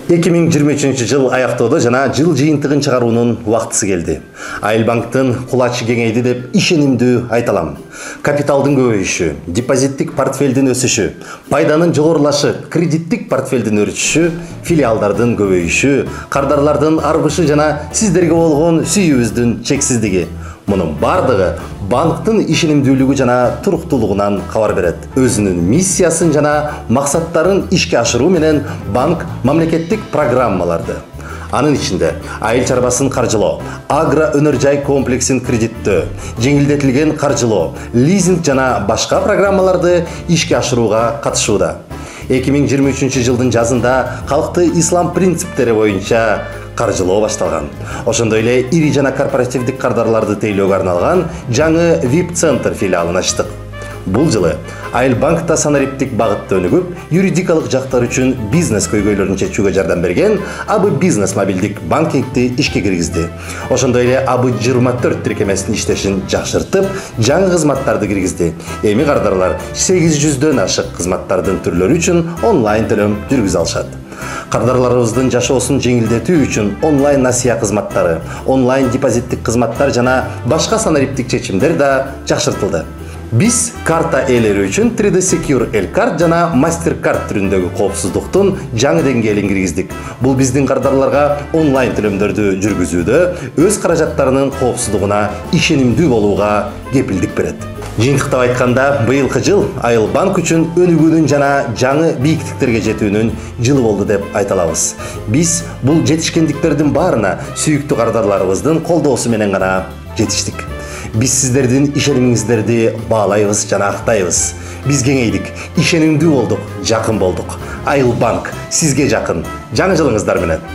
2023 жыл аяктоодо жана жыл жыйынтыгын чыгаруунун убактысы келди. Айылбанктын кулачы кеңейди деп ишенимдүү айта алам. Капиталдын көбөйүшү, депозиттик портфелдин өсүшү, пайданын жогорулашы, кредиттик портфелдин өрүшүшү, филиалдардын көбөйүшү, кардарлардын арбышы жана сиздерге болгон сүйүүбүздүн чексиздиги. Мунун бардыгы банктын ишенимдүүлүгү жана туруктуулугунан кабар берет. Өзүнүн миссиясын жана максаттарын ишке ашыруу менен банк мамлекеттик программаларды, анын ичинде айыл чарбасын каржылоо, агро өнөр жай комплексин кредиттөө, жеңилдетилген каржылоо, лизинг жана башка программаларды ишке ашырууга катышууда. 2023 жылдын жазында калкты ислам принциптери боюнча каржылоо башталган. Ошондой эле ири жана корпоративдик кардарларды тейлөөгө арналган жаңы VIP-центр филиалын ачтык. Бул жылы Айылбанкта санариптик багытта өнүгүп, юридикалык жактар үчүн бизнес көйгөйлөрүн чечүүгө жардам берген АБ бизнес мобилдик банкингти ишке киргизди. Ошондой эле АБ 24 тиркемесинин иштешин жакшыртып, жаңы кызматтарды киргизди. Эми кардарлар 800дөн ашык кызматтардын түрлөрү үчүн онлайн төлөм жүргүзө алышат. Кардарларыбыздын жашоосун жеңилдетүү үчүн онлайн насыя кызматтары, онлайн депозиттик кызматтар жана башка санариптик чечимдер да жакшыртылды. Биз карта ээлери үчүн 3D Secure L-Card жана MasterCard түрүндөгү коопсуздуктун жаңы деңгээлин киргиздик. Бул биздин кардарларга онлайн төлөмдөрдү жүргүзүүдө өз каражаттарынын коопсуздугуна ишенимдүү болууга кепилдик берет. Жыйынтыктап айтканда, быйылкы жыл Айылбанк үчүн өнүгүүнүн жана жаңы бийиктиктерге жетүүнүн жылы болду деп айта алабыз. Биз бул жетишкендиктердин баарына сүйүктүү кардарларыбыздын колдоосу менен гана жетиштик. Биз сиздердин ишенимиңиздерди баалайбыз жана актайбыз. Биз кеңейдик, ишенимдүү болдук, жакын болдук. Айылбанк сизге жакын. Жаңы жылыңыздар менен.